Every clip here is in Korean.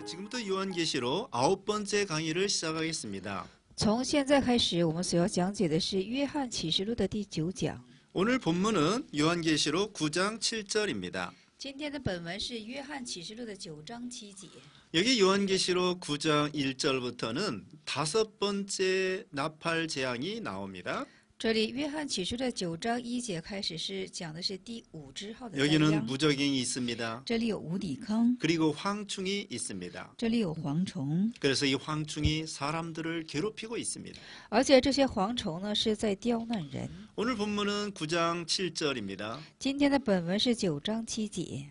지금부터 요한계시록 9번째 강의를 시작하겠습니다. 从现在开始，我们所要讲解的是约翰启示录的第9讲。 오늘 본문은 요한계시록 9장 7절입니다. 今天的本文是约翰启示录的9章7节。 여기 요한계시록 9장 1절부터는 5번째 나팔 재앙이 나옵니다. 这里约翰启示录的9章1节开始是讲的是第5支号的灾 여기는 殃。 무적행이 있습니다. 这里有无底坑， 그리고 황충이 있습니다. 这里有蝗虫， 그래서 이 황충이 사람들을 괴롭히고 있습니다. 而且这些蝗虫呢是在刁难人。 오늘 본문은 9장 7절입니다. 今天的本文是9章7节。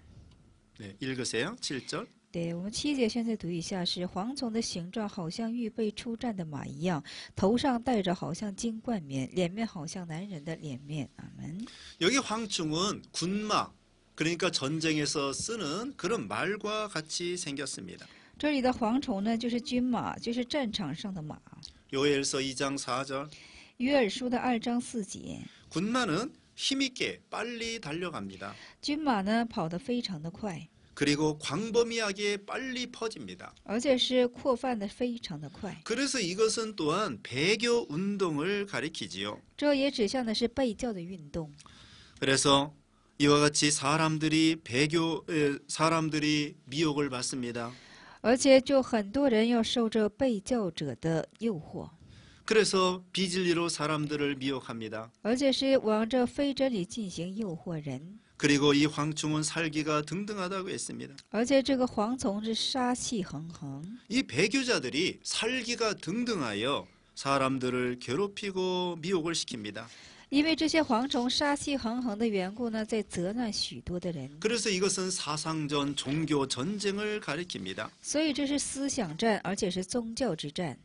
네, 읽으세요. 7절. 对，我们7节现在读一下：是蝗虫的形状，好像预备出战的马一样，头上戴着好像金冠冕，脸面好像男人的脸面。阿门。 여기 황충은 군마, 그러니까 전쟁에서 쓰는 그런 말과 같이 생겼습니다. 这里的蝗虫呢，就是军马，就是战场上的马。 요엘서 2장 4절. 约珥书的2章4节， 군마는 힘있게 빨리 달려갑니다. 军马呢跑得非常的快， 그리고 광범위하게 빨리 퍼집니다. 而且是扩散的非常的快。 그래서 이것은 또한 배교 운동을 가리키지요. 这也指向的是被教的运动。 그래서 이와 같이 사람들이 미혹을 받습니다. 而且就很多人要受这被教者的诱惑， 그래서 비진리로 사람들을 미혹합니다. 而且是往这非真理进行诱惑人。 그리고 이 황충은 살기가 등등하다고 했습니다. 而且这个蝗虫是杀气横横， 이 배교자들이 살기가 등등하여 사람들을 괴롭히고 미혹을 시킵니다. 因为这些蝗虫杀气横横的缘故呢，在责难許多的人。 그래서 이것은 사상전, 종교 전쟁을 가리킵니다. 所以这是思想战，而且是宗教之战。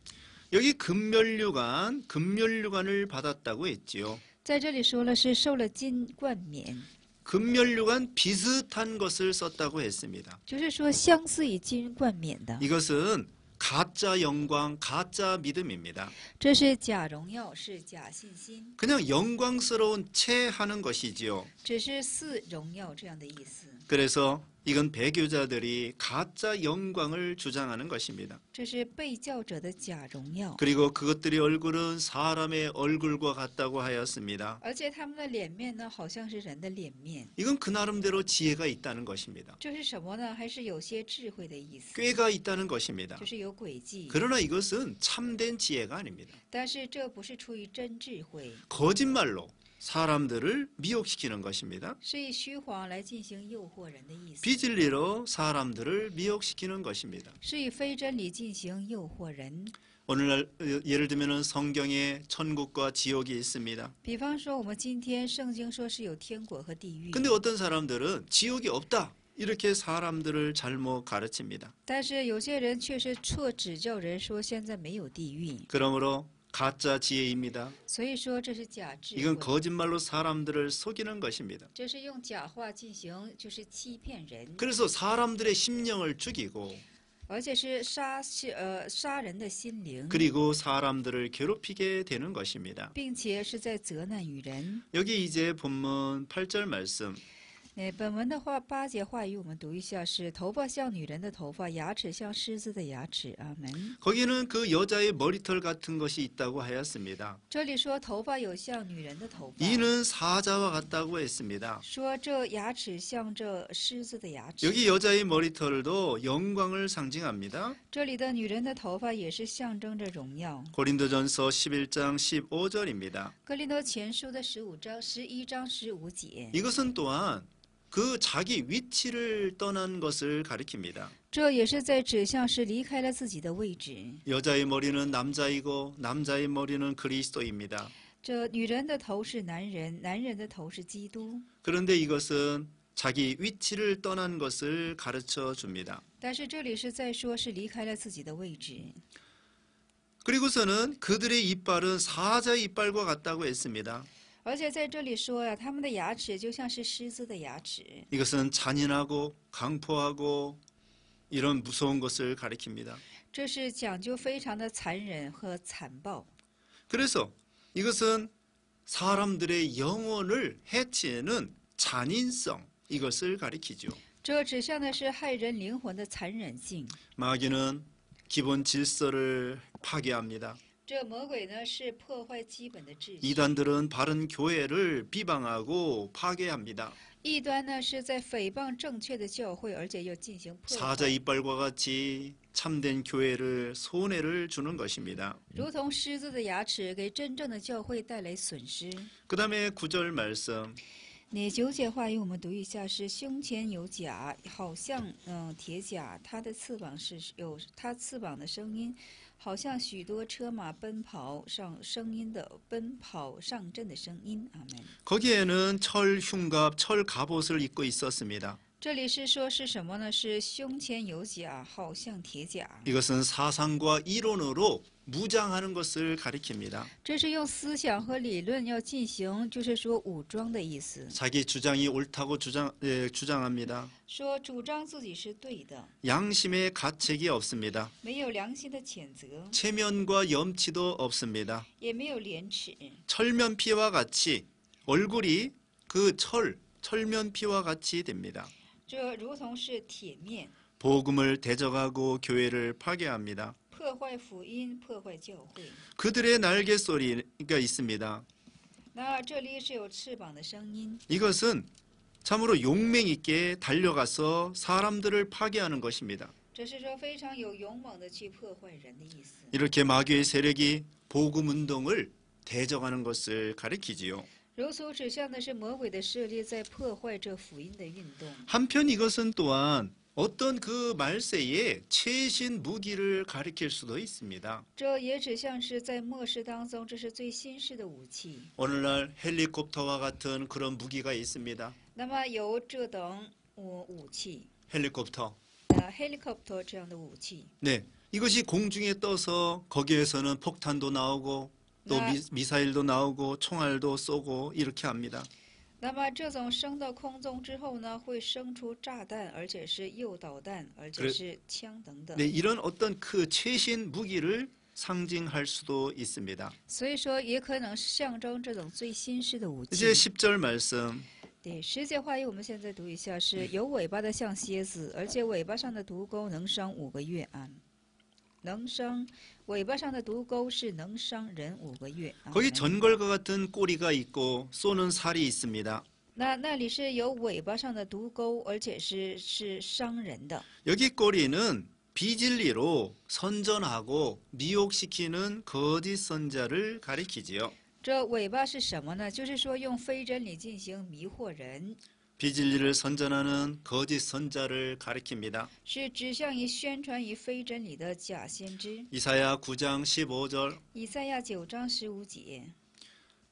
여기 금면류관을 받았다고 했지요. 在这里说了是受了金冠冕， 금면류관 비슷한 것을 썼다고 했습니다. 就是说相似于金冠冕的， 이것은 가짜 영광, 가짜 믿음입니다. 这是假荣耀，是假信心， 그냥 영광스러운 채 하는 것이지요. 只是似荣耀这样的意思。 그래서 이건 배교자들이 가짜 영광을 주장하는 것입니다. 这是被教者的假荣耀， 그리고 그것들의 얼굴은 사람의 얼굴과 같다고 하였습니다. 而且他们的脸面呢，好像是人的脸面。 이건 그 나름대로 지혜가 있다는 것입니다. 这是什么呢？还是有些智慧的意思， 꾀가 있다는 것입니다. 就是有诡计。 그러나 이것은 참된 지혜가 아닙니다. 但是这不是出于真智慧， 거짓말로 사람들을 미혹시키는 것입니다. 是以虚谎来进行诱惑人的意思， 비진리로 사람들을 미혹시키는 것입니다. 是以非真理进行诱惑人。 오늘날 예를 들면 성경에 천국과 지옥이 있습니다. 比方说，我们今天圣经说是有天国和地狱， 근데 어떤 사람들은 지옥이 없다. 이렇게 사람들을 잘못 가르칩니다. 但是有些人却是错指教人说现在没有地狱， 그러므로 가짜 지혜입니다. 所以说这是假智 이건 慧， 거짓말로 사람들을 속이는 것입니다. 这是用假话进行就是欺骗人， 그래서 사람들의 심령을 죽이고 而且是杀人的心灵， 그리고 사람들을 괴롭히게 되는 것입니다. 并且是在责难于人。 여기 이제 본문 8절 말씀. 本文的话，8节话语我们读一下，是头发像女人的头发，牙齿像狮子的牙齿。阿门。 거기는 그 여자의 머리털 같은 것이 있다고 하였습니다. 这里说头发有像女人的头发， 이는 사자와 같다고 했습니다. 说这牙齿像这狮子的牙齿。 여기 여자의 머리털도 영광을 상징합니다. 这里的女人的头发也是象征着荣耀。 고린도전서 11장 15절입니다. 哥林多前书的11章15节， 이것은 또한 그 자기 위치를 떠난 것을 가리킵니다. 这也是在指向是离开了自己的位置。 여자의 머리는 남자이고 남자의 머리는 그리스도입니다. 这女人的头是男人，男人的头是基督。 그런데 이것은 자기 위치를 떠난 것을 가르쳐 줍니다. 但是这里是在说是离开了自己的位置。 그리고서는 그들의 이빨은 사자의 이빨과 같다고 했습니다. 而且在这里说呀，他们的牙齿就像是狮子的牙齿， 이것은 잔인하고 강포하고 이런 무서운 것을 가리킵니다. 这是讲究非常的残忍和残暴。 그래서 이것은 사람들의 영혼을 해치는 잔인성, 이것을 가리키죠. 这指向的是害人灵魂的残忍性。 마귀는 기본 질서를 파괴합니다. 这魔鬼呢是破坏基本的秩序， 이단들은 바른 교회를 비방하고 파괴합니다. 异端呢是在诽谤正确的教会，而且又进行破坏， 사자 이빨과 같이 참된 교회를 손해를 주는 것입니다. 如同狮子的牙齿，给真正的教会带来损失。 그 다음에 9절 말씀. 你9节话语我们读一下，是胸前有甲，好像铁甲，它的翅膀是有它翅膀的声音，好像许多车马奔跑上阵的声音。阿门。 거기에는 철 흉갑, 철 갑옷을 입고 있었습니다. 这里是说是什么呢？是胸前有甲，好像铁甲。 이것은 사상과 이론으로 무장하는 것을 가리킵니다. 这是用思想和理论要进行，就是说武装的意思。 자기 주장이 옳다고 주장합니다. 说主张自己是对的， 양심의 가책이 없습니다. 没有良心的谴责， 체면과 염치도 없습니다. 也没有廉耻。 철면피와 같이 얼굴이 그 철면피와 같이 됩니다. 这如同是铁面， 복음을 대적하고 교회를 파괴합니다. 破坏福音，破坏教会。 그들의 날개 소리가 있습니다. 那这里是有翅膀的声音， 이것은 참으로 용맹 있게 달려가서 사람들을 파괴하는 것입니다. 这是说非常有勇猛的去破坏人的意思。 이렇게 마귀의 세력이 복음 운동을 대적하는 것을 가리키지요. 如此指向的是魔鬼的势力在破坏这福音的运动。 한편 이것은 또한 어떤 그 말세의 최신 무기를 가리킬 수도 있습니다. 这也指向是在末世当中，这是最新式的武器。 오늘날 헬리콥터와 같은 그런 무기가 있습니다. 那么有这等武器， 헬리콥터. helicopter 这样的武器， 네, 이것이 공중에 떠서 거기에서는 폭탄도 나오고 또 미사일도 나오고 총알도 쏘고 이렇게 합니다. 那么这种升到空中之后呢，会生出炸弹，而且是诱导弹，而且是枪等等。 네, 이런 어떤 그 최신 무기를 상징할 수도 있습니다. 所以说，也可能象征这种最新式的武器。 이제 10절 말씀. 对，10节话语我们现在读一下，是有尾巴的像蝎子，而且尾巴上的毒钩能伤5个月啊。能伤，尾巴上的毒钩是能伤人5个月。 거기 전걸과 같은 꼬리가 있고 쏘는 살이 있습니다. 那里是有尾巴上的毒钩，而且是伤人的。 여기 꼬리는 비진리로 선전하고 미혹시키는 거짓 선자를 가리키지요. 这尾巴是什么呢？就是说用非真理进行迷惑人， 비진리를 선전하는 거짓 선자를 가리킵니다. 是指向于宣传于非真理的假先知。 이사야 9장 15절. 以赛亚9章15节，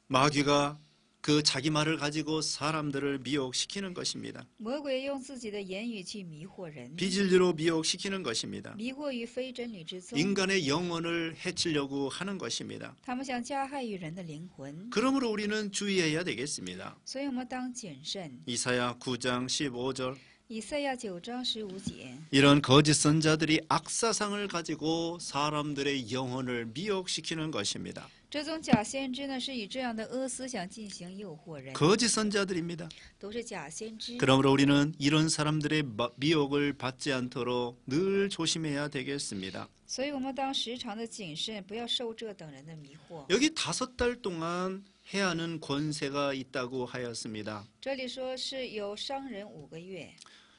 마귀가 그 자기 말을 가지고 사람들을 미혹시키는 것입니다. 魔鬼用自己的言语去迷惑人， 비진리로 미혹시키는 것입니다. 迷惑于非真理之中。 인간의 영혼을 해치려고 하는 것입니다. 他们想加害于人的灵魂， 그러므로 우리는 주의해야 되겠습니다. 所以我们当谨慎。 이사야 9장 15절. 以赛亚9章15节， 이런 거짓 선자들이 악사상을 가지고 사람들의 영혼을 미혹시키는 것입니다. 这种假先知呢，是以这样的恶思想进行诱惑人， 거짓 선자들입니다. 都是假先知。 그러므로 우리는 이런 사람들의 미혹을 받지 않도록 늘 조심해야 되겠습니다. 所以我们当时常的谨慎，不要受这等人的迷惑。 여기 5달 동안 해야 하는 권세가 있다고 하였습니다. 这里说是有伤人5个月，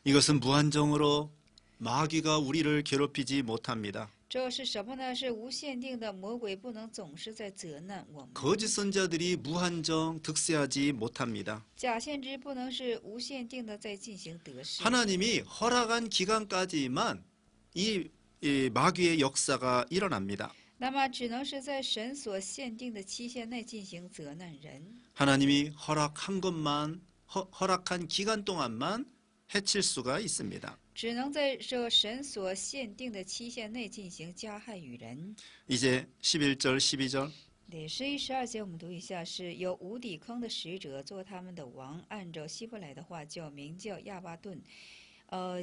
이것은 무한정으로 마귀가 우리를 괴롭히지 못합니다. 这是什么呢？是无限定的，魔鬼不能总是在责难我们。 거짓 선자들이 무한정 득세하지 못합니다. 假先知不能是无限定的在进行得失。 하나님이 허락한 기간까지만 이 마귀의 역사가 일어납니다. 那么只能是在神所限定的期限内进行责难人。 하나님이 허락한 기간 동안만 해칠 수가 있습니다. 只能在这神所限定的期限内进行加害于人。 이제 11절 12절. 对，11、12节我们读一下，是有无底坑的使者做他们的王，按照希伯来的话名叫亚巴顿，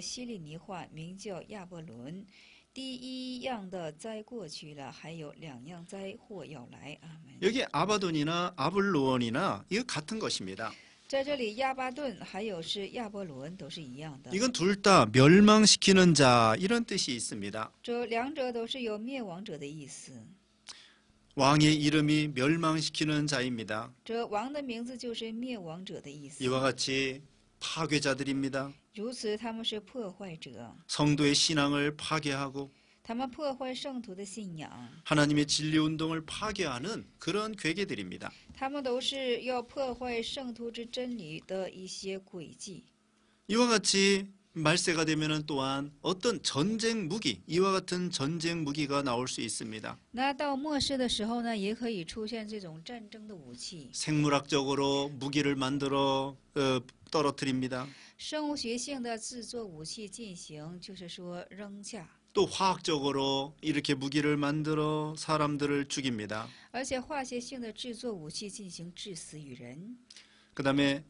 希利尼话名叫亚伯伦。第一样的灾过去了，还有2样灾祸要来。阿门。 여기 아바돈이나 아블로원이나 이거 같은 것입니다. 在这里，亚巴顿还有是亚伯伦都是一样的。 이건 둘 다 멸망시키는 자 이런 뜻이 있습니다. 这两者都是有灭亡者的意思。 왕의 이름이 멸망시키는 자입니다. 这王的名字就是灭亡者的意思。 이와 같이 파괴자들입니다. 如此，他们是破坏者， 성도의 신앙을 파괴하고 他们破坏圣徒的信仰， 하나님의 진리 운동을 파괴하는 그런 괴계들입니다. 他们都是要破坏圣徒之真理的一些诡计。 이와 같이 말세가 되면은 또한 어떤 전쟁 무기, 이와 같은 전쟁 무기가 나올 수 있습니다. 那到末世的时候呢，也可以出现这种战争的武器。 생물학적으로 무기를 만들어 떨어뜨립니다. 生物学性的制作武器进行，就是说扔下。 또 화학적으로 이렇게 무기를 만들어 사람들을 죽입니다. 而且化学性的制作武器进行致死于人。 그 다음에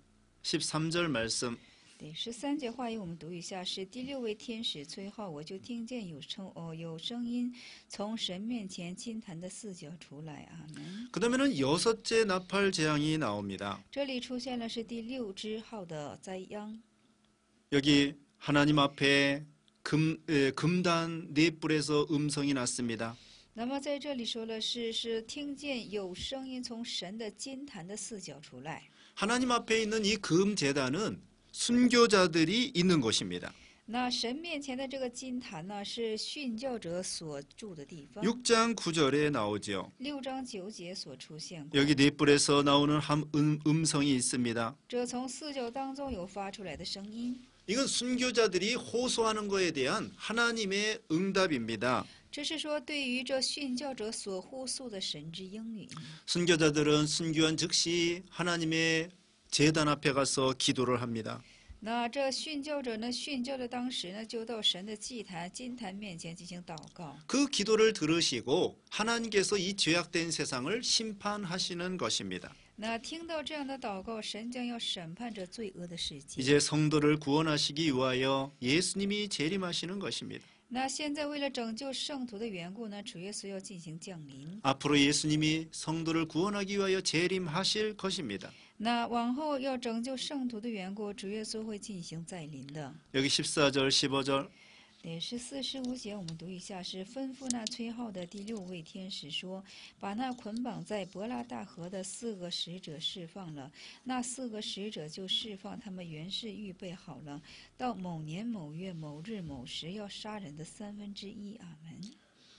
13절 말씀. 对，13节话语我们读一下，是第6位天使吹号，我就听见有声音从神面前金坛的四角出来。阿门。 그 다음에는 6째 나팔 재앙이 나옵니다. 这里出现了是第6支号的灾殃。 여기 하나님 앞에 금단 네 뿔에서 음성이 났습니다. 那么在这里说了是听见有声音从神的金坛的四角出来。 하나님 앞에 있는 이 금제단은 순교자들이 있는 곳입니다. 那神面前的这个金坛呢，是殉教者所住的地方。 6장 9절에 나오죠. 6章9节所出现过。 여기 네 뿔에서 나오는 음성이 있습니다. 这从四角当中有发出来的声音。 이건 순교자들이 호소하는 것에 대한 하나님의 응답입니다. 这是说对于这殉教者所呼诉的神之应允。 순교자들은 순교한 즉시 하나님의 제단 앞에 가서 기도를 합니다. 那这殉教者呢，殉教的当时呢，就到神的祭坛金坛面前进行祷告。 그 기도를 들으시고 하나님께서 이 죄악된 세상을 심판하시는 것입니다. 那听到这样的祷告，神将要审判这罪恶的世界。 이제 성도를 구원하시기 위하여 예수님이 재림하시는 것입니다. 那现在为了拯救圣徒的缘故呢，主耶稣要进行降临。 앞으로 예수님이 성도를 구원하기 위하여 재림하실 것입니다. 那往后要拯救圣徒的缘故，主耶稣会进行再临的。 여기 14절 15절 对，14、15节我们读一下，是吩咐那吹号的第6位天使说：“把那捆绑在伯拉大河的4个使者释放了。那4个使者就释放他们原是预备好了，到某年某月某日某时要杀人的1/3。”阿门。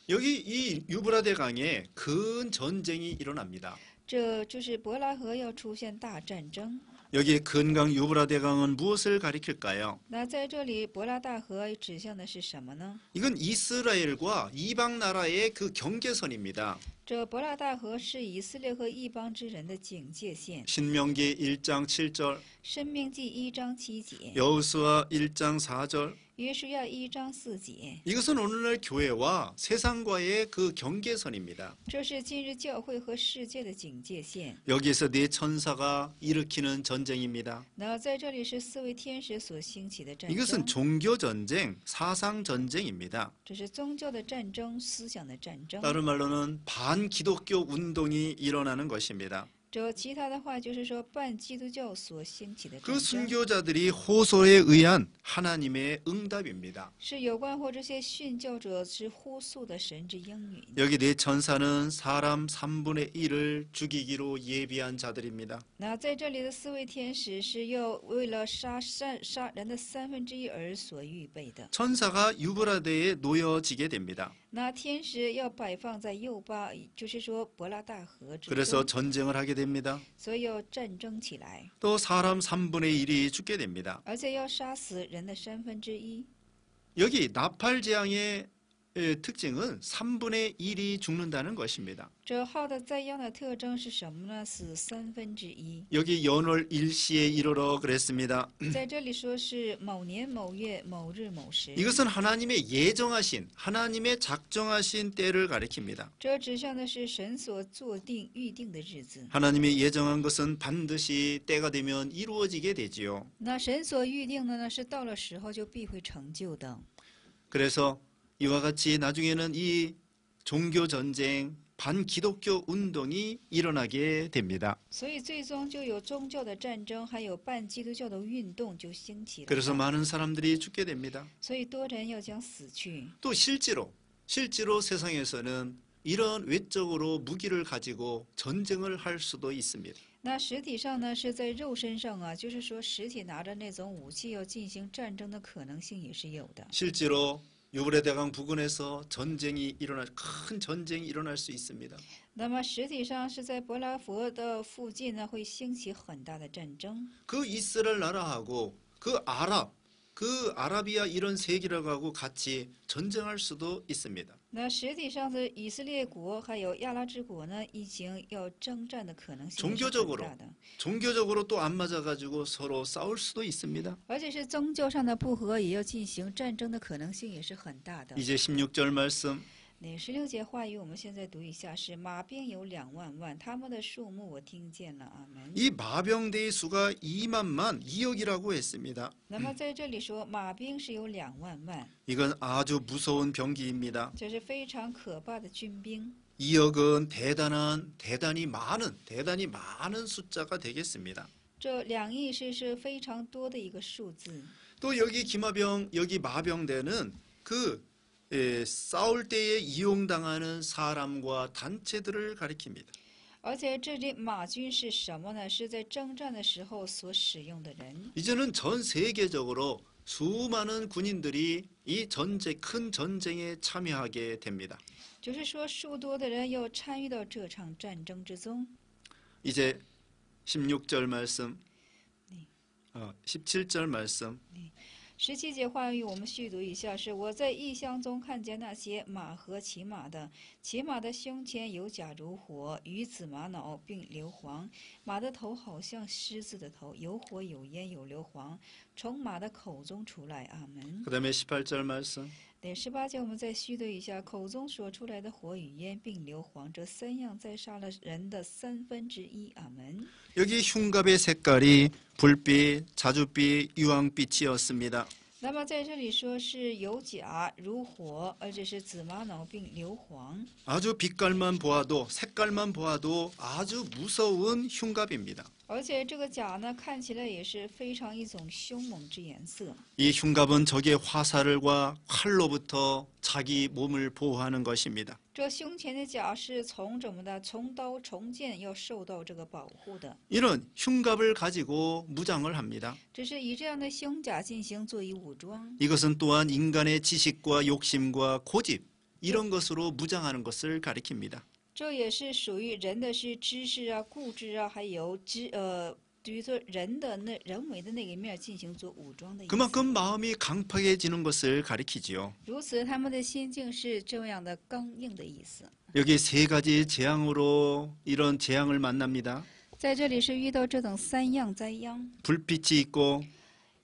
여기 이 유브라데 강에 큰 전쟁이 일어납니다. 这就是伯拉河要出现大战争。 여기 큰 강 유브라데 강은 무엇을 가리킬까요? 那在这里，伯拉大河指向的是什么呢？ 이건 이스라엘과 이방 나라의 그 경계선입니다. 这伯拉大河是以色列和异邦之人的警戒线。 신명기 1장 7절, 申命记1章7节， 여호수아 1장 4절. 约书亚1章4节， 이것은 오늘날 교회와 세상과의 그 경계선입니다. 这是今日教会和世界的警戒线。 여기에서 네 천사가 일으키는 전쟁입니다. 那在这里是4位天使所兴起的战 이것은 争， 종교 전쟁, 사상 전쟁입니다. 这是宗教的战争、思想的战争。 다른 말로는 반기독교 운동이 일어나는 것입니다. 这其他的话就是说，半基督教所兴起的 그 战争， 순교자들이 호소에 의한 하나님의 응답입니다. 是有关乎这些殉教者之呼诉的神之应允。 여기 네 천사는 사람 3분의 1을 죽이기로 예비한 자들입니다. 那在这里的4位天使是要为了杀人的1/3而所预备的。 천사가 유브라데에 놓여지게 됩니다. 那天使要摆放在右巴，就是说伯拉大河之 그래서 中， 전쟁을 하게 됩니다. 所以要战争起来， 또 사람 3분의 1이 죽게 됩니다. 而且要杀死人的1/3。 여기 나팔 재앙의 특징은 3분의 1이 죽는다는 것입니다. 这号的灾殃的特征是什么呢？死1/3。 여기 연월 일시에 이르러 그랬습니다. 在这里说是某年某月某日某时， 이것은 하나님의 예정하신, 하나님의 작정하신 때를 가리킵니다. 这指向的是神所做定预定的日子。 하나님의 예정한 것은 반드시 때가 되면 이루어지게 되지요. 那神所预定的呢，是到了时候就必会成就的。 그래서 이와 같이 나중에는 이 종교 전쟁, 반기독교 운동이 일어나게 됩니다. 所以最终就有宗教的战争，还有半基督教的运动就兴起了。 그래서 많은 사람들이 죽게 됩니다. 所以多人要将死去。 또 실제로 세상에서는 이런 외적으로 무기를 가지고 전쟁을 할 수도 있습니다. 那实体上呢，是在肉身上啊，就是说实体拿着那种武器要进行战争的可能性也是有的。 실제로 유브레대강 부근에서 큰 전쟁이 일어날 수 있습니다. 那么实体上是在伯拉佛的附近呢，会兴起很大的战争。 그 이스라엘 나라하고 그 아라비아 이런 세계라고 하고 같이 전쟁할 수도 있습니다. 那实体上的以色列国还有亚拉之国呢，已经要征战的可能性也是很大的。 종교적으로 또 안 맞아가지고 서로 싸울 수도 있습니다. 而且是宗教上的不和，也要进行战争的可能性也是很大的。 이제 16절 말씀 那16节话语，我们现在读一下，是马兵有2万万，他们的数目我听见了。阿门。 이 마병대의 수가 2만만 2억이라고 했습니다. 那么在这里说，马兵是有2万万， 이건 아주 무서운 병기입니다. 这是非常可怕的军兵。 2억은 대단히 많은 숫자가 되겠습니다. 这2亿是非常多的一个数字。 또 여기 여기 마병대는 싸울 때에 이용당하는 사람과 단체들을 가리킵니다. 而且这里马军是什么呢？是在征战的时候所使用的人。 이제는 전 세계적으로 수많은 군인들이 큰 전쟁에 참여하게 됩니다. 就是说，数多的人要参与到这场战争之中。 이제 16절 말씀, 17절 말씀. 17节话语，我们续读一下：是我在异象中看见那些马和骑马的，骑马的胸前有甲如火，与紫玛瑙并硫磺，马的头好像狮子的头，有火有烟有硫磺，从马的口中出来。阿门。 그다음에 18절 말씀. 第18节，我们再续读一下：口中所出来的火与烟并硫磺，这3样再杀了人的1/3。阿门。 여기 흉갑의 색깔이 불빛, 자줏빛, 유황빛이었습니다. 那么在这里说是有甲如火，而且是紫玛瑙并硫磺。 아주 색깔만 보아도 아주 무서운 흉갑입니다. 而且这个甲呢，看起来也是非常一种凶猛之颜色。 이 흉갑은 적의 화살과 활로부터 자기 몸을 보호하는 것입니다. 这胸前的甲是从怎么的？从刀从剑要受到这个保护的。 이런 흉갑을 가지고 무장을 합니다. 只是以这样的胸甲进行作为武装。 이것은 또한 인간의 지식과 욕심과 고집 이런 것으로 무장하는 것을 가리킵니다. 这也是属于人的是知识啊、固执啊，还有对于说人的人为的那个面进行做武装的意思。 그만큼 마음이 강팍해지는 것을 가리키지요. 如此，他们的心境是这样的刚硬的意思。 여기 3가지 재앙으로 이런 재앙을 만납니다. 在这里是遇到这等3样灾殃， 불빛이 있고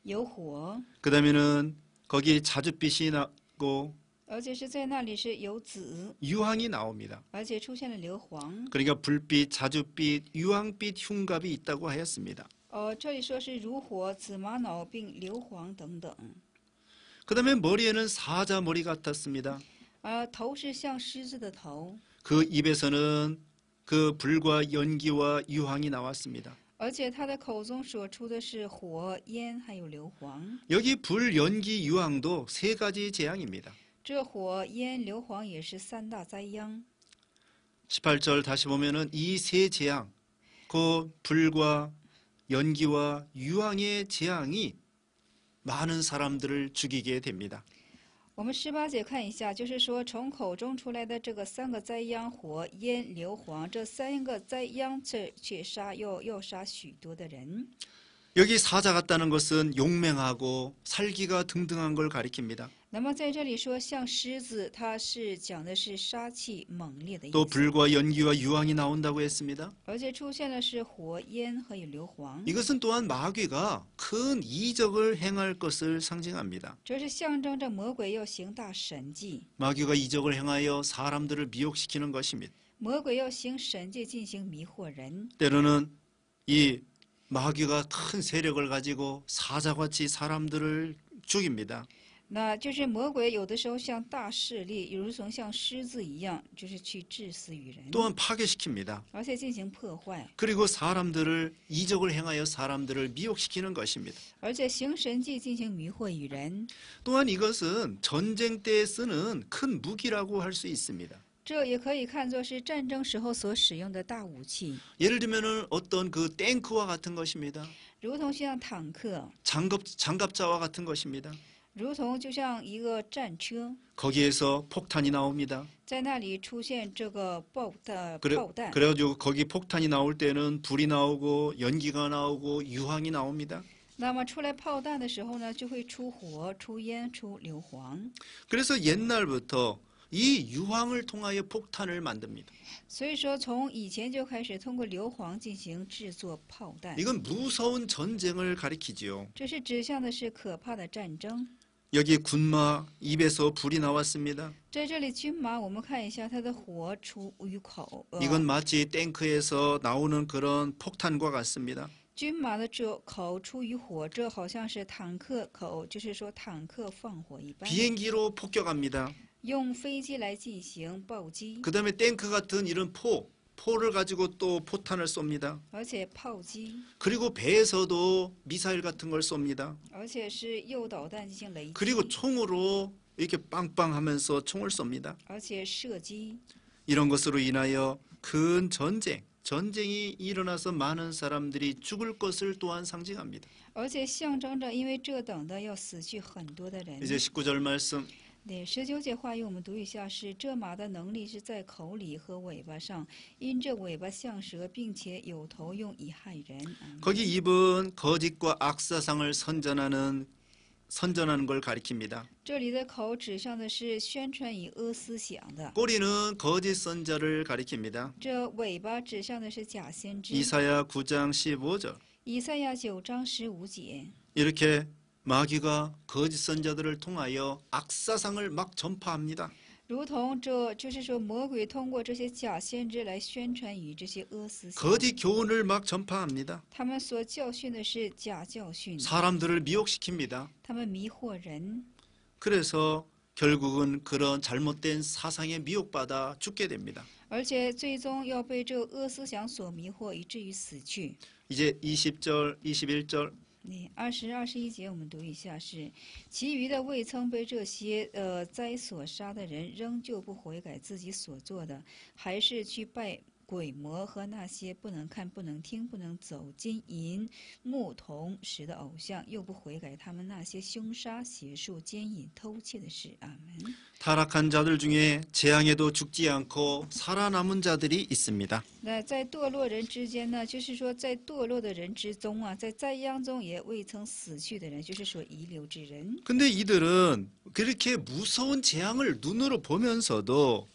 有火， 그다음에는 거기 자줏빛이 나고 而且是在那里是有紫， 유황이 나옵니다. 而且出现了硫磺。 그러니까 불빛, 자줏빛, 유황빛 흉갑이 있다고 하였습니다. 这里说是如火、紫玛瑙并硫磺等等。 그다음에 머리에는 사자 머리 같았습니다. 头是像狮子的头， 그 입에서는 그 불과 연기와 유황이 나왔습니다. 而且他的口中所出的是火、烟还有硫磺。 여기 불, 연기, 유황도 3가지 재앙입니다. 这火、烟、硫磺也是3大灾殃。 18절 다시 보면은 이 3 재앙, 그 불과 연기와 유황의 재앙이 많은 사람들을 죽이게 됩니다. 我们18节看一下，就是说从口中出来的这个3个灾殃，火、烟、硫磺，这3个灾殃却要杀许多的人。 여기 사자 같다는 것은 용맹하고 살기가 등등한 걸 가리킵니다. 那么在这里说像狮子，它是讲的是杀气猛烈的意 또 思， 불과 연기와 유황이 나온다고 했습니다. 而且出现了是火、烟和有硫磺， 이것은 또한 마귀가 큰 이적을 행할 것을 상징합니다. 这是象征着魔鬼要行大神迹， 마귀가 이적을 행하여 사람들을 미혹시키는 것입니다. 魔鬼要行神迹进行迷惑人。 때로는 이 마귀가 큰 세력을 가지고 사자같이 사람들을 죽입니다. 那就是魔鬼有的时候像大势力，如同像狮子一样，就是去致死于人， 또한 파괴시킵니다. 而且进行破坏， 그리고 사람들을 이적을 행하여 사람들을 미혹시키는 것입니다. 而且行神迹进行迷惑于人。 또한 이것은 전쟁 때 쓰는 큰 무기라고 할 수 있습니다. 这也可以看作是战争时候所使用的大武器， 예를 들면은 어떤 그 탱크와 같은 것입니다. 如同像坦克， 장갑차와 같은 것입니다. 如同就像一个战车， 거기에서 폭탄이 나옵니다. 在那里出现这个炮弹， 그래가지고 거기 폭탄이 나올 때는 불이 나오고 연기가 나오고 유황이 나옵니다. 那么出来炮弹的时候呢，就会出火、出烟、出硫磺。 그래서 옛날부터 이 유황을 통하여 폭탄을 만듭니다. 所以说，从以前就开始通过硫磺进行制作炮弹， 이건 무서운 전쟁을 가리키지요. 这是指向的是可怕的战争。 여기 군마 입에서 불이 나왔습니다. 在这里，军马我们看一下，它的火出于口， 이건 마치 탱크에서 나오는 그런 폭탄과 같습니다. 军马的这口出于火，这好像是坦克口，就是说坦克放火一般。 비행기로 폭격합니다. 用飞机来进行暴击， 그다음에 탱크 같은 이런 포를 가지고 또 포탄을 쏩니다. 而且炮击， 그리고 배에서도 미사일 같은 걸 쏩니다. 而且是诱导弹进行雷击， 그리고 총으로 이렇게 빵빵하면서 총을 쏩니다. 而且射击。 이런 것으로 인하여 큰 전쟁이 일어나서 많은 사람들이 죽을 것을 또한 상징합니다. 而且象征着，因为这等的要死去很多的人。 이제 19절 말씀. 对19节话语我们读一下，是这马的能力是在口里和尾巴上，因这尾巴像蛇，并且有头，用以害人。 거기 입은 거짓과 악사상을 선전하는 걸 가리킵니다. 这里的口指向的是宣传以恶思想的， 꼬리는 거짓 선자를 가리킵니다. 这尾巴指向的是假先知。 이사야 9장 15절. 以赛亚9章15节。 이렇게 마귀가 거짓 선자들을 통하여 악사상을 막 전파합니다. 如同这就是说，魔鬼通过这些假先知来宣传与这些恶思想， 거짓 교훈을 막 전파합니다. 他们所教训的是假教训， 사람들을 미혹시킵니다. 他们迷惑人， 그래서 결국은 그런 잘못된 사상에 미혹받아 죽게 됩니다. 而且最终要被这恶思想所迷惑，以至于死去。 이제 20절, 21절. 20、21节我们读一下是，其余的未曾被这些灾所杀的人，仍旧不悔改自己所做的，还是去拜鬼魔和那些不能看、不能听、不能走金银木铜石的偶像，又不悔改他们那些凶杀、邪术、奸淫、偷窃的事。阿门。 타락한 자들 중에 재앙에도 죽지 않고 살아남은 자들이 있습니다. 那在堕落人之间呢，就是说在堕落的人之中啊，在灾殃中也未曾死去的人，就是说遗留之人。 근데 이들은 그렇게 무서운 재앙을 눈으로 보면서도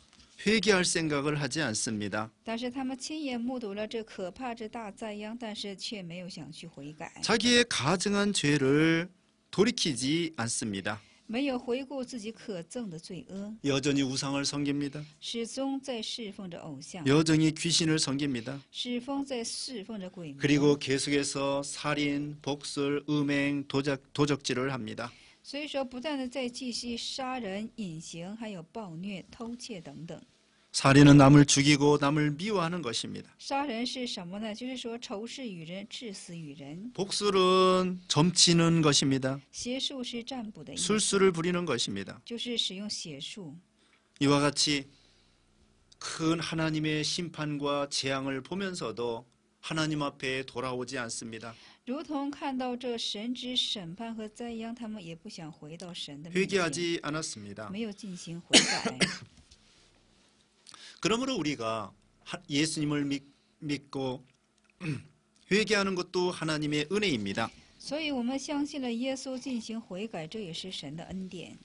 회개할 생각을 하지 않습니다. 但是他们亲眼目睹了这可怕之大灾殃，但是却没有想去悔改， 자기의 가증한 죄를 돌이키지 않습니다. 没有回顾自己可憎的罪恶， 여전히 우상을 섬깁니다. 始终在侍奉着偶像， 여전히 귀신을 섬깁니다. 始终在侍奉着鬼魔， 그리고 계속해서 살인, 복술, 음행, 도적질을 합니다. 所以说不断的在继续杀人、隐形，还有暴虐、偷窃等等。 살인은 남을 죽이고 남을 미워하는 것입니다. 杀人是什么呢？就是说仇视与人，致死与人。 복술은 점치는 것입니다. 邪术是占卜的意思， 술수를 부리는 것입니다. 就是使用邪术。 이와 같이 큰 하나님의 심판과 재앙을 보면서도 하나님 앞에 돌아오지 않습니다. 如同看到这神之审判和灾殃，他们也不想回到神的面前， 회개하지 않았습니다. 没有进行悔改。 그러므로 우리가 예수님을 믿고 회개하는 것도 하나님의 은혜입니다. 所以我们相信了耶稣，进行悔改，这也是神的恩典。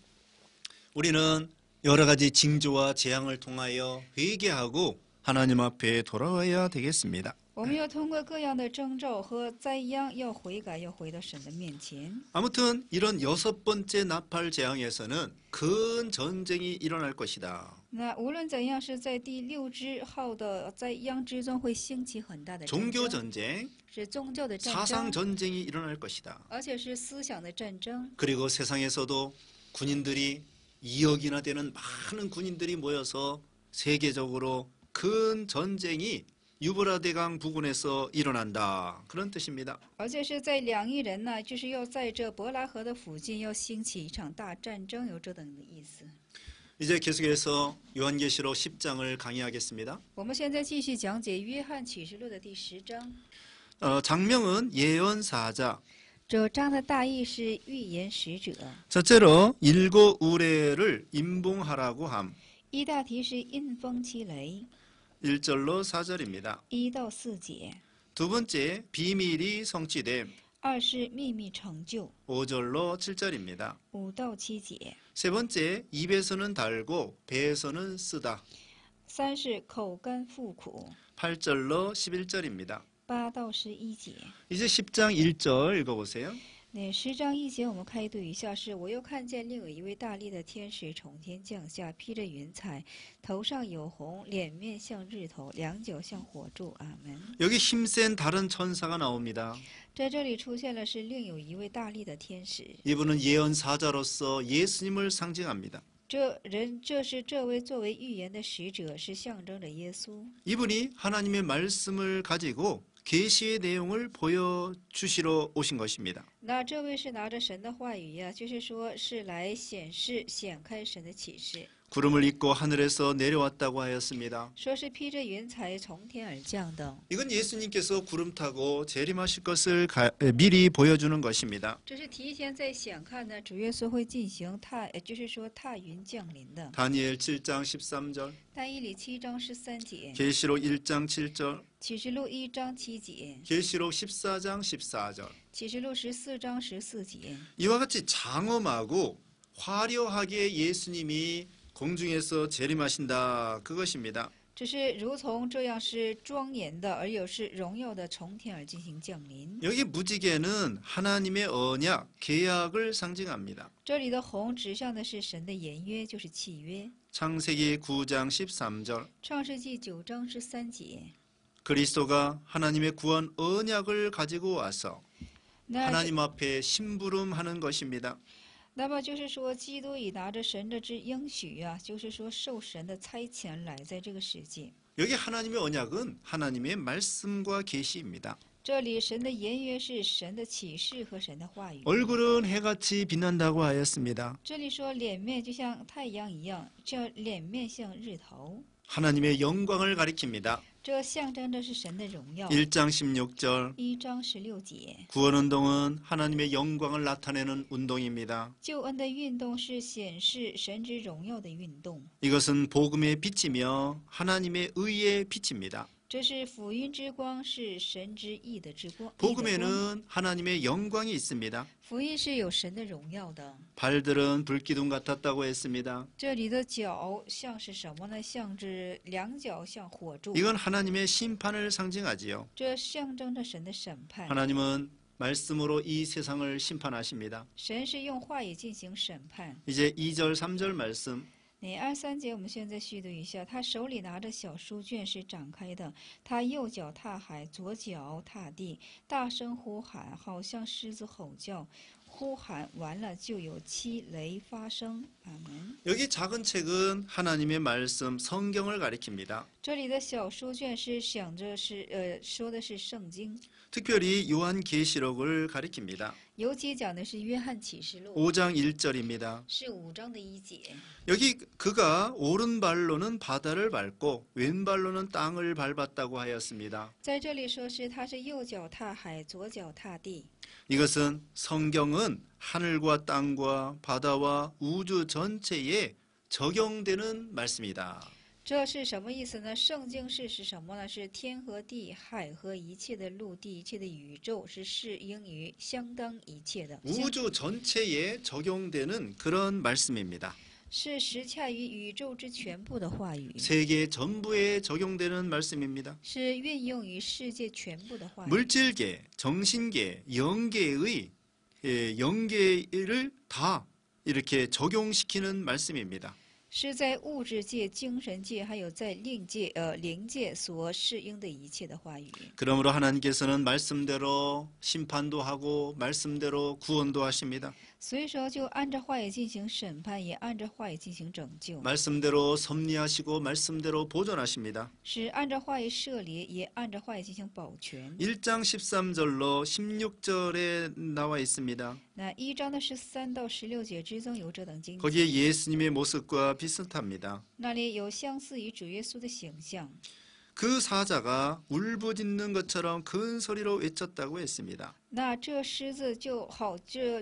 우리는 여러 가지 징조와 재앙을 통하여 회개하고 하나님 앞에 돌아와야 되겠습니다. 我们要通过各样的征兆和灾殃，要悔改，要回到神的面前。 아무튼 이런 6번째 나팔 재앙에서는 큰 전쟁이 일어날 것이다. 那无论怎样，是在第6支号的灾殃之中会兴起很大的战 종교 争， 전쟁, 是宗教的战 사상 争， 전쟁이 일어날 것이다. 而且是思想的战争。 그리고 세상에서도 군인들이 2억이나 되는 많은 군인들이 모여서 세계적으로 큰 전쟁이 유브라데강 부근에서 일어난다. 그런 뜻입니다. 而且是在2亿人呢，就是要在这伯拉河的附近要兴起一场大战争，有这等的意思。 이제 계속해서 요한계시록 10장을 강의하겠습니다. 我们现在继续讲解约翰启示录的第10章。 장명은 예언사자. 这章的大意是预言使者， 첫째로 일곱 우레를 임봉하라고 함. 一大题是印封七雷， 1절로 4절입니다. 1到4节； 두 번째 비밀이 성취됨. 2是秘密成就， 5절로 7절입니다. 5到7节； 세 번째 입에서는 달고 배에서는 쓰다. 3是口干腹苦， 8절로 11절입니다. 8到11节。 이제 10장 1절 읽어보세요. 那10章1节我们开读一下是：我又看见另有一位大力的天使从天降下，披着云彩，头上有红，脸面像日头，两脚像火柱。阿门。 여기 힘센 다른 천사가 나옵니다. 在这里出现了是另有一位大力的天使， 이분은 예언사자로서 예수님을 상징합니다. 这是这位作为预言的使者，是象征着耶稣。 이분이 하나님의 말씀을 가지고 계시의 내용을 보여주시러 오신 것입니다. 那这位是拿着神的话语呀，就是说是来显开神的启示， 구름을 입고 하늘에서 내려왔다고 하였습니다. 说是披着云彩从天而降的。 이건 예수님께서 구름 타고 재림하실 것을 미리 보여주는 것입니다. 这是提前在显看呢，主耶稣会进行就是说踏云降临的。 다니엘 7장 13절, 但以理7章13节， 계시록 1장 7절, 启示录1章7节， 계시록 14장 14절. 启示录14章14节。 이와 같이 장엄하고 화려하게 예수님이 공중에서 재림하신다. 그것입니다. 只是如同这样是庄严的，而又是荣耀的从天而进行降临。 여기 무지개는 하나님의 언약, 계약을 상징합니다. 这里的红指向的是神的言约，就是契约。 창세기 9장 13절. 创世纪9章13节。 그리스도가 하나님의 구원 언약을 가지고 와서 那 하나님 앞에 심부름하는 것입니다. 那么就是说，基督已拿着神的之应许啊，就是说受神的差遣来在这个世界。 여기 하나님의 언약은 하나님의 말씀과 계시입니다. 这里神的言约是神的启示和神的话语。 얼굴은 해같이 빛난다고 하였습니다. 这里说脸面就像太阳一样，这脸面像日头， 하나님의 영광을 가리킵니다. 这象征的是神的荣耀。 1장 16절. 1章16节， 구원운동은 하나님의 영광을 나타내는 운동입니다. 救恩的运动是显示神之荣耀的运动， 이것은 복음의 빛이며 하나님의 의의 빛입니다. 这是福音之光，是神之义的之光。义的光 복음에는 하나님의 영광이 있습니다. 福音是有神的荣耀的。 발들은 불기둥 같았다고 했습니다. 这里的脚像是什么呢？像是两脚像火柱， 이건 하나님의 심판을 상징하지요. 这象征着神的审判。 하나님은 말씀으로 이 세상을 심판하십니다. 神是用话语进行审判。 이제 2절 3절 말씀. 那2、3节我们现在续读一下，他手里拿着小书卷是展开的，他右脚踏海，左脚踏地，大声呼喊，好像狮子吼叫。呼喊完了，就有7雷发生。阿门。 여기 작은 책은 하나님의 말씀 성경을 가리킵니다. 这里的小书卷是说的是圣经， 특별히 요한계시록을 가리킵니다. 尤其讲的是约翰启示录， 5장 1절입니다. 是5章的1节。 여기 그가 오른발로는 바다를 밟고 왼발로는 땅을 밟았다고 하였습니다. 在这里说是他是右脚踏海，左脚踏地。 이것은 성경은 하늘과 땅과 바다와 우주 전체에 적용되는 말씀이다. 这是什么意思呢？圣经是什么呢？是天和地、海和一切的陆地、一切的宇宙，是适应于相当一切的， 우주 전체에 적용되는 그런 말씀입니다. 是实洽于宇宙之全部的话语， 세계 전부에 적용되는 말씀입니다. 是运用于世界全部的话语。 물질계, 정신계, 영계의 영계를 다 이렇게 적용시키는 말씀입니다. 是在物质界、精神界，还有在灵界所适应的一切的话语。 그러므로 하나님께서는 말씀대로 심판도 하고 말씀대로 구원도 하십니다. 所以说，就按照话语进行审判，也按照话语进行拯救， 말씀대로 섭리하시고 말씀대로 보존하십니다. 是按照话语设立，也按照话语进行保全。 1장 13절로 16절에 나와 있습니다. 那1章的13到16节之中有这等经节， 거기에 예수님의 모습과 비슷합니다. 那里有相似于主耶稣的形象。 그 사자가 울부짖는 것처럼 큰 소리로 외쳤다고 했습니다. 那这狮子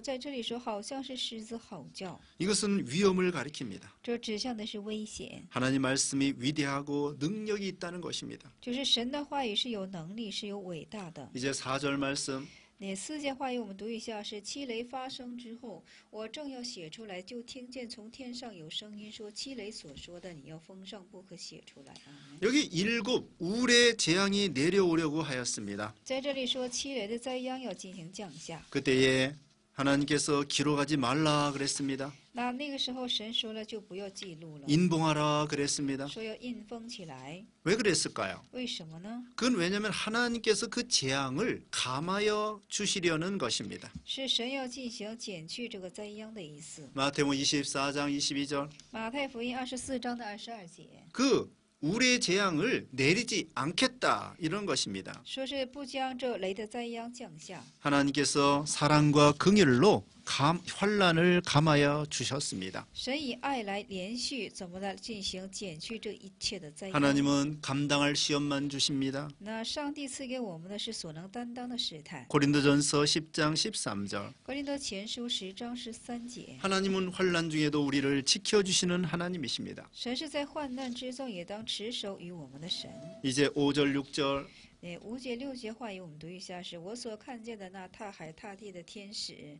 在这里说，好像是狮子吼叫， 이것은 위험을 가리킵니다. 这指向的是危险， 하나님 말씀이 위대하고 능력이 있다는 것입니다. 就是神的话语是有能力，是有伟大的。 이제 4절 말씀. 那4节话语我们读一下，是七雷发生之后，我正要写出来，就听见从天上有声音说：“七雷所说的，你要封上，不可写出来。” 여기 7 울의 재앙이 내려오려고 하였습니다. 在这里说七雷的灾殃要进行降下。 그때에 하나님께서 기록하지 말라 그랬습니다. 那个时候神说了，就不要记录了， 인봉하라 그랬습니다. 说要印封起来。 왜 그랬을까요? 为什么呢？ 그건 왜냐하면 하나님께서 그 재앙을 감하여 주시려는 것입니다. 是神要进行减去这个灾殃的意思。 마태복음 24장 22절. 马太福音24章的22节， 그 울의 재앙을 내리지 않겠다 이런 것입니다. 说是不将这雷的灾殃降下。 하나님께서 사랑과 긍휼로 환난을 감하여 주셨습니다. 神以爱来连续怎么的进行减去这一切的灾殃。 하나님은 감당할 시험만 주십니다. 那上帝赐给我们的是所能担当的试探。 고린도전서 10장 13절. 格林多前书10章13节， 하나님은 환난 중에도 우리를 지켜주시는 하나님이십니다. 神是在患难之中也当持守于我们的神。 이제 5절 6절. 5节6节话语我们读一下，是我所看见的那踏海踏地的天使，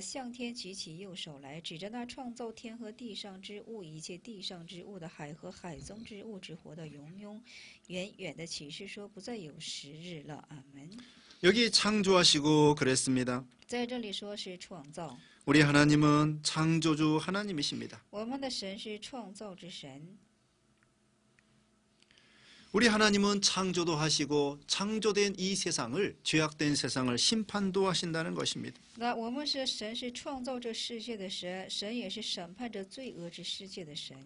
向天举起右手来，指着那创造天和地上之物，一切地上之物的海和海中之物，只活到永远远的启示说，不再有时日了。阿门。 여기 창조하시고 그랬습니다. 在这里说是创造， 우리 하나님은 창조주 하나님이십니다. 我们的神是创造之神。 우리 하나님은 창조도 하시고 창조된 이 세상을 죄악된 세상을 심판도 하신다는 것입니다. 那我们是神，是创造这世界的神，神也是审判这罪恶之世界的神。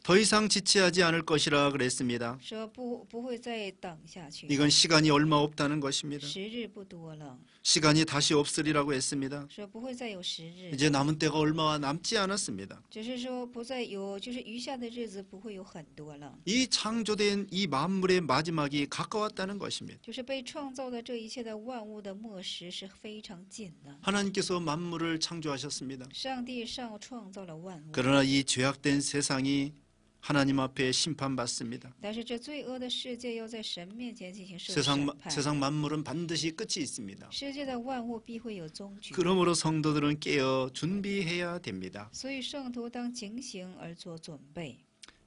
더 이상 지체하지 않을 것이라 그랬습니다. 说不会再等下去， 이건 시간이 얼마 없다는 것입니다. 时日不多了。 시간이 다시 없으리라고 했습니다. 说不会再有时日， 이제 남은 때가 얼마 남지 않았습니다. 只是说不再有，就是余下的日子不会有很多了。 이 창조된 이 만물의 마지막이 가까웠다는 것입니다. 就是被创造的这一切的万物的末时是非常近的。 하나님께서 만물을 창조하셨습니다. 上帝创造了万物， 그러나 이 죄악된 세상이 하나님 앞에 심판받습니다. 但是这罪恶的世界要在神面前进行受审判。 세상 만물은 반드시 끝이 있습니다. 世界的万物必会有终局， 그러므로 성도들은 깨어 준비해야 됩니다. 所以圣徒当警醒而做准备。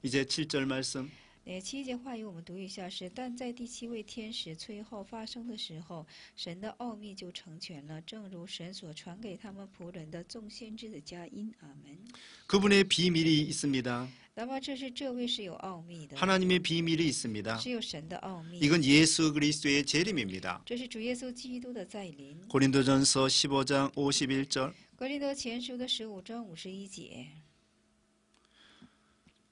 이제 7절 말씀. 7节话语我们读一下是：但在第7位天使吹号发生的时候，神的奥秘就成全了，正如神所传给他们仆人的众先知的佳音。阿门。 그분의 비밀이 있습니다. 那么这位是有奥秘的， 하나님의 비밀이 있습니다. 是有神的奥秘。 이건 예수 그리스도의 재림입니다. 这是主耶稣基督的再临。 고린도전서 15장 51절. 格林多前书的15章51节。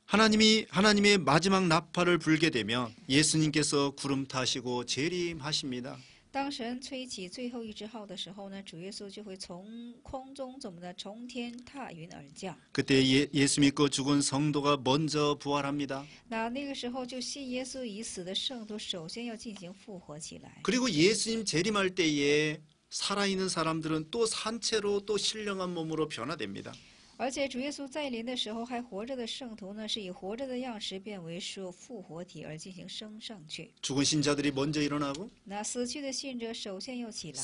하나님의 마지막 나팔을 불게 되면 예수님께서 구름 타시고 재림하십니다. 当神吹起最后一支号的时候呢，主耶稣就会从空中怎么的从天踏云而降。 그때 예수 믿고 죽은 성도가 먼저 부활합니다. 那个时候就信耶稣已死的圣徒首先要进行复活起来。 그리고 예수님 재림할 때에 살아있는 사람들은 또 산채로 또 신령한 몸으로 변화됩니다. 而且主耶稣再临的时候，还活着的圣徒呢，是以活着的样式变为说复活体而进行升上去。 죽은 신자들이 먼저 일어나고 那死去的信者首先要起来，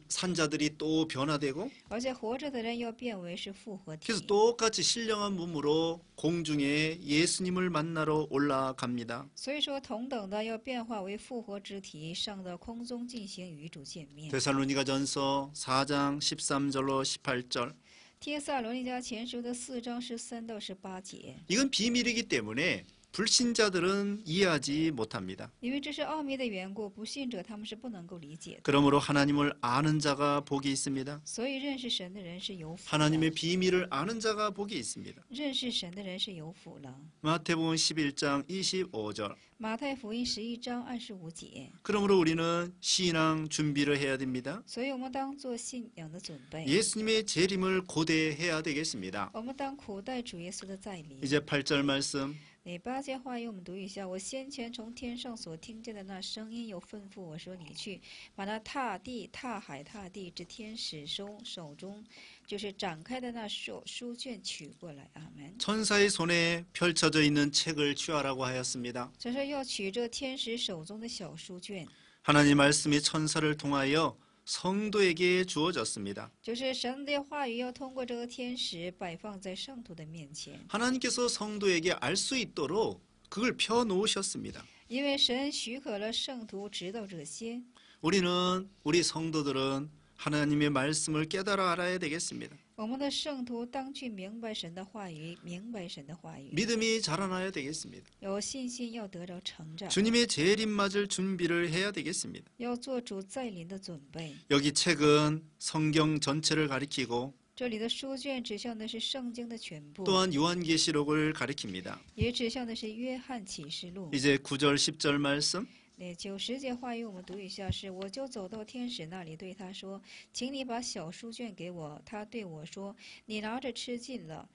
산자들이 또 변화되고 而且活着的人要变为是复活体。 그래서 똑같이 신령한 몸으로 공중에 예수님을 만나러 올라갑니다. 所以说，同等的要变化为复活之体，上到空中进行与主见面。 데살로니가전서 4장 13절로 18절. 帖撒罗尼迦前书的4章13到18节， 이건 비밀이기 때문에 불신자들은 이해하지 못합니다. 因为这是奥秘的缘故，不信者他们是不能够理解的。 그러므로 하나님을 아는 자가 복이 있습니다. 所以认识神的人是有福的， 하나님의 비밀을 아는 자가 복이 있습니다. 认识神的人是有福了。 마태복음 11장 25절. 马太福音11章25节， 그러므로 우리는 신앙 준비를 해야 됩니다. 所以我们当做信仰的准备， 예수님의 재림을 고대해야 되겠습니다. 我们当苦待主耶稣的再临。 이제 8절 말씀. 第8节话语我们读一下。我先前从天上所听见的那声音，又吩咐我说：“你去，把那踏地、踏海、踏地之天使手中，就是展开的那书卷取过来。”阿门。 천사의 손에 펼쳐져 있는 책을 취하라고 하였습니다. 这是要取这天使手中的小书卷， 하나님 말씀이 천사를 통하여 성도에게 주어졌습니다. 就是神的话语要通过这个天使摆放在圣徒的面前， 하나님께서 성도에게 알 수 있도록 그걸 펴 놓으셨습니다. 因为神许可了圣徒知道这些。 우리 성도들은 하나님의 말씀을 깨달아 알아야 되겠습니다. 我们的圣徒当去明白神的话语，明白神的话语， 믿음이 자라나야 되겠습니다. 有信心要得着成长， 주님의 재림 맞을 준비를 해야 되겠습니다. 要做主再临的准备。 여기 책은 성경 전체를 가리키고 这里的书卷指向的是圣经的全部， 또한 요한계시록을 가리킵니다. 也指向的是约翰启示录。 이제 9절 10절 말씀. 90节话语我们读一下是：我就走到天使那里，对他说：“请你把小书卷给我。”他对我说：“你拿着吃尽了，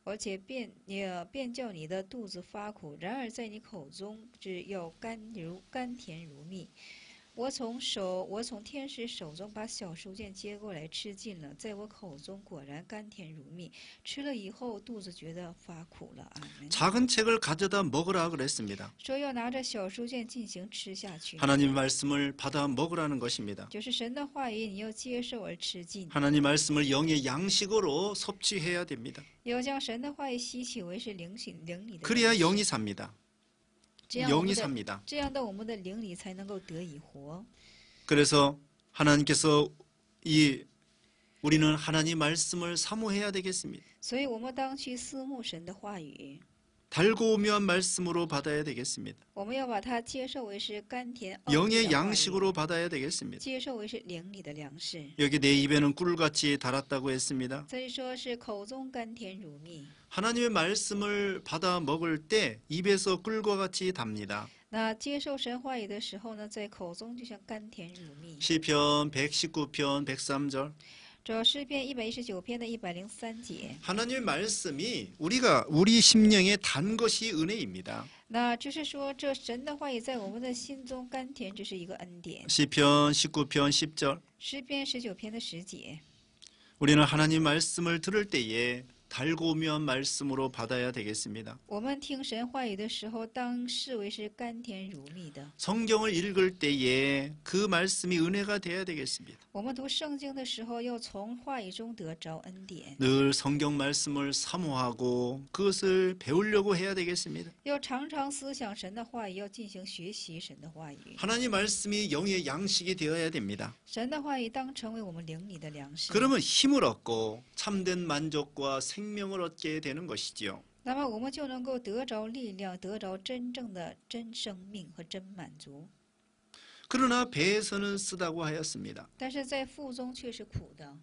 而且便叫你的肚子发苦。然而在你口中只要甘甜如蜜。”我从天使手中把小书卷接过来吃尽了，在我口中果然甘甜如蜜。吃了以后肚子觉得发苦了。阿门。 작은 책을 가져다 먹으라 그랬습니다. 说要拿着小书卷进行吃下去， 하나님 말씀을 받아 먹으라는 것입니다. 就是神的话语，你要接受而吃尽， 하나님 말씀을 영의 양식으로 섭취해야 됩니다. 要将神的话语吸取为是灵里的 그래야 粮食 영이 삽니다. 这样我们 영이 的 삽니다. 这样的我们的灵里才能够得以活。 그래서 하나님께서 우리는 하나님 말씀을 사모해야 되겠습니다. 所以我们当去思慕神的话语， 달고 오묘한 말씀으로 받아야 되겠습니다. 我们要把它接受为是甘甜奥秘的 영의 话语， 양식으로 받아야 되겠습니다. 接受为是灵里的粮食。 여기 내 입에는 꿀같이 달았다고 했습니다. 所以说是口中甘甜如蜜。 하나님의 말씀을 받아 먹을 때 입에서 꿀과 같이 답니다. 那接受神话语的时候呢，在口中就像甘甜如蜜。 시편 119편 103절. 这诗篇119篇的103节。 하나님의 말씀이 우리 심령에 단 것이 은혜입니다. 那就是说，这神的话语在我们的心中甘甜，这是一个恩典。 시편 19편 10절. 诗篇19篇的10节， 우리는 하나님 말씀을 들을 때에 달고 오묘한 말씀으로 받아야 되겠습니다. 我们听神话语的时候，当视为是甘甜如蜜的。 성경을 읽을 때에 그 말씀이 은혜가 되어야 되겠습니다. 我们读圣经的时候，要从话语中得着恩典， 늘 성경 말씀을 사모하고 그것을 배우려고 해야 되겠습니다. 要常常思想神的话语，要进行学习神的话语。 하나님 말씀이 영의 양식이 되어야 됩니다. 神的话语当成为我们灵里的粮食。 그러면 힘을 얻고 참된 만족과 생명을 얻게 되는 것이지요. 那么我们就能够得着力量，得着真正的真生命和真满足。 그러나 배에서는 쓰다고 하였습니다. 但是在腹中却是苦的。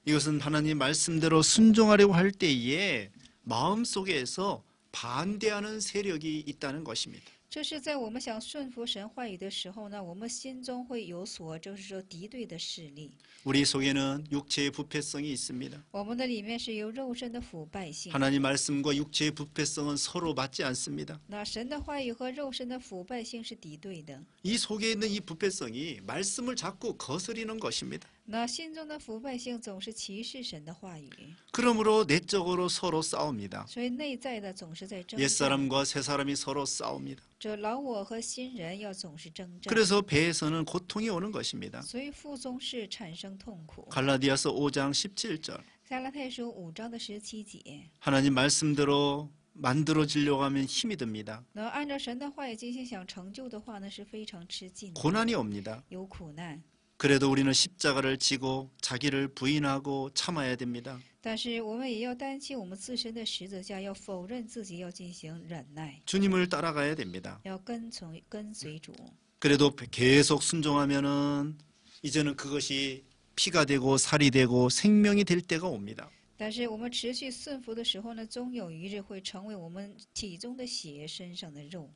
이것은 하나님 말씀대로 순종하려고 할 때에 마음속에서 반대하는 세력이 있다는 것입니다. 这是在我们想顺服神话语的时候呢，我们心中会有所就是说敌对的势力。 우리 속에는 육체의 부패성이 있습니다. 我们的里面是有肉身的腐败性。 하나님 말씀과 육체의 부패성은 서로 맞지 않습니다. 那神的话语和肉身的腐败性是敌对的。 이 속에 있는 이 부패성이 말씀을 자꾸 거스리는 것입니다. 那心中的腐败性总是歧视神的话语， 그러므로 내적으로 서로 싸웁니다. 所以内在的总是在征战。 옛사람과 새사람이 서로 싸웁니다. 这老我和新人要总是征战， 그래서 배에서는 고통이 오는 것입니다. 所以腹中是产生痛苦。 갈라디아서 5장 17절. 加拉太书5章的17节， 하나님 말씀대로 만들어지려고 하면 힘이 듭니다. 那按照神的话语进行想成就的话呢，是非常吃劲的， 고난이 옵니다. 有苦难。 그래도 우리는 십자가를 지고 자기를 부인하고 참아야 됩니다. 但是我们也要担起我们自身的十字架，要否认自己，要进行忍耐， 주님을 따라가야 됩니다. 要跟随主。 그래도 계속 순종하면은 이제는 그것이 피가 되고 살이 되고 생명이 될 때가 옵니다. 但是我们持续顺服的时候呢，终有一日会成为我们体中的血，身上的肉。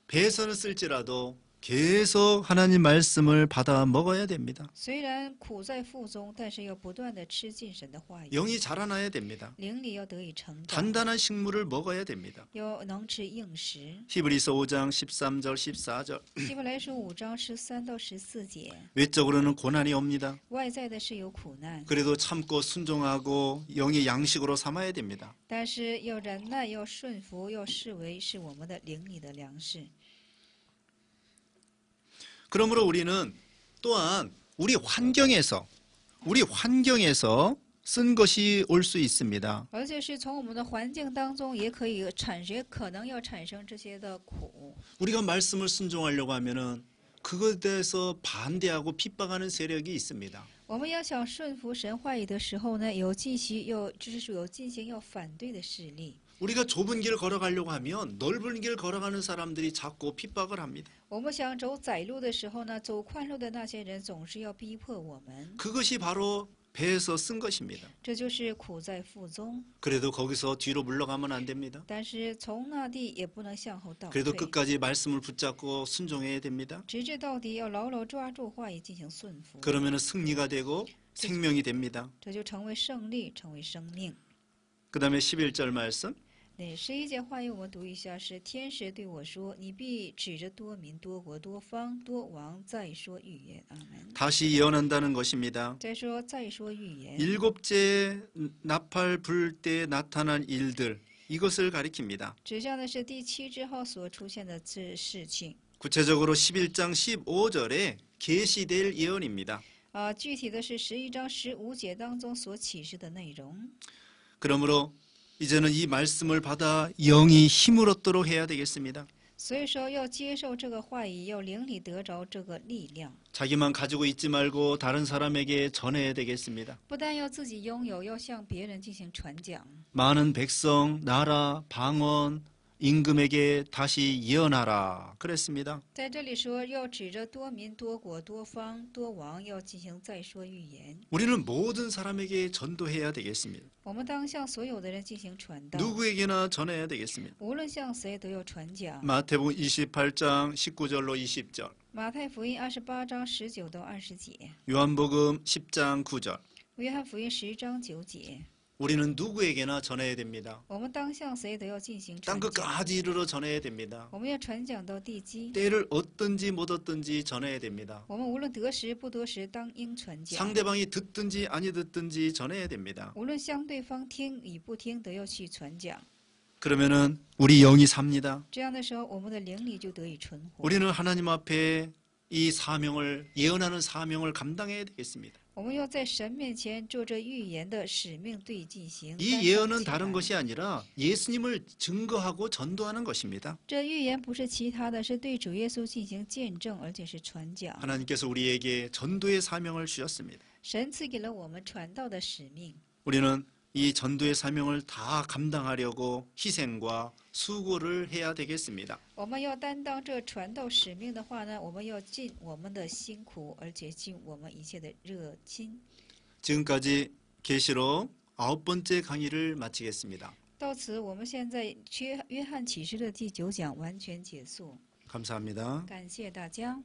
배선을 쓸지라도 계속 하나님 말씀을 받아 먹어야 됩니다. 虽然苦在腹中，但是要不断的吃进神的话语， 영이 자라나야 됩니다. 灵里要得以成长， 단단한 식물을 먹어야 됩니다. 要能吃硬食。 히브리서 5장 13절 14절 希伯来书5章13到14节， 외적으로는 고난이 옵니다. 外在的是有苦难， 그래도 참고 순종하고 영의 양식으로 삼아야 됩니다. 但是要忍耐，要顺服，要视为是我们的灵里的粮食。 그러므로 우리는 또한 우리 환경에서 쓴 것이 올 수 있습니다. 而且是从我们的环境当中，也可能要产生这些的苦。 우리가 말씀을 순종하려고 하면은 그것에 대해서 반대하고 핍박하는 세력이 있습니다. 我们要想顺服神话语的时候呢，有进行要反对的势力。 우리가 좁은 길 걸어가려고 하면 넓은 길 걸어가는 사람들이 자꾸 핍박을 합니다. 我们想走窄路的时候呢，走宽路的那些人总是要逼迫我们， 그것이 바로 배에서 쓴 것입니다. 这就是苦在腹中。 그래도 거기서 뒤로 물러가면 안 됩니다. 但是从那地也不能向后倒 그래도 退， 끝까지 말씀을 붙잡고 순종해야 됩니다. 直至到底要牢牢抓住话语进行顺服， 그러면 승리가 되고 생명이 됩니다. 这就成为胜利，成为生命。 그 다음에 11절 말씀 那11节话语我们读一下，是天使对我说：“你必指着多民、多国、多方、多王再说预言。”阿门。 다시 예언한다는 것입니다. 再说预言。 일곱째 나팔 불 때 나타난 일들 이것을 가리킵니다. 指向的是第7之后所出现的这事情。 구체적으로 11장 15절에 계시될 예언입니다. 具体的是11章15节当中所启示的内容。 그러므로 이제는 이 말씀을 받아 영이 힘을 얻도록 해야 되겠습니다. 所以说，要接受这个话语，要灵里得着这个力量。 자기만 가지고 있지 말고 다른 사람에게 전해야 되겠습니다. 不但要自己拥有，要向别人进行传讲。 많은 백성, 나라, 방언, 임금에게 다시 예언하라 그랬습니다. 在这里说，要指着多民、多国、多方、多王，要进行再说预言。 우리는 모든 사람에게 전도해야 되겠습니다. 我们当向所有的人进行传道， 누구에게나 전해야 되겠습니다. 无论向谁都要传讲。 마태복음 28장 19절로 20절, 马太福音28章19到20节， 요한복음 10장 9절. 约翰福音10章9节， 우리는 누구에게나 전해야 됩니다. 我们当向谁都要进行传 땅 讲。 끝까지 이르러 전해야 됩니다. 我们要传讲到地基， 때를 얻든지 못 얻든지 전해야 됩니다. 我们无论得时不得时，当应传讲。 상대방이 듣든지 아니 듣든지 전해야 됩니다. 无论向对方听与不听，都要去传讲。 그러면은 우리 영이 삽니다. 这样的时候，我们的灵力就得以存活。 우리는 하나님 앞에 이 사명을 예언하는 사명을 감당해야 되겠습니다. 我们要在神面前做这预言的使命对进行。 이 担当 예언은 起 다른 来 것이 아니라 예수님을 증거하고 전도하는 것입니다. 这预言不是其他的，是对主耶稣进行见证，而且是传讲。 하나님께서 우리에게 전도의 사명을 주셨습니다. 神赐给了我们传道的使命， 우리는 이 전도의 사명을 다 감당하려고 희생과 수고를 해야 되겠습니다. 我们要担当这传道使命的话呢，我们要尽我们的辛苦，而且尽我们一切的热心。 지금까지 계시록 9번째 강의를 마치겠습니다. 到此，我们现在约翰启示的第9讲完全结束。 감사합니다. 感谢大家。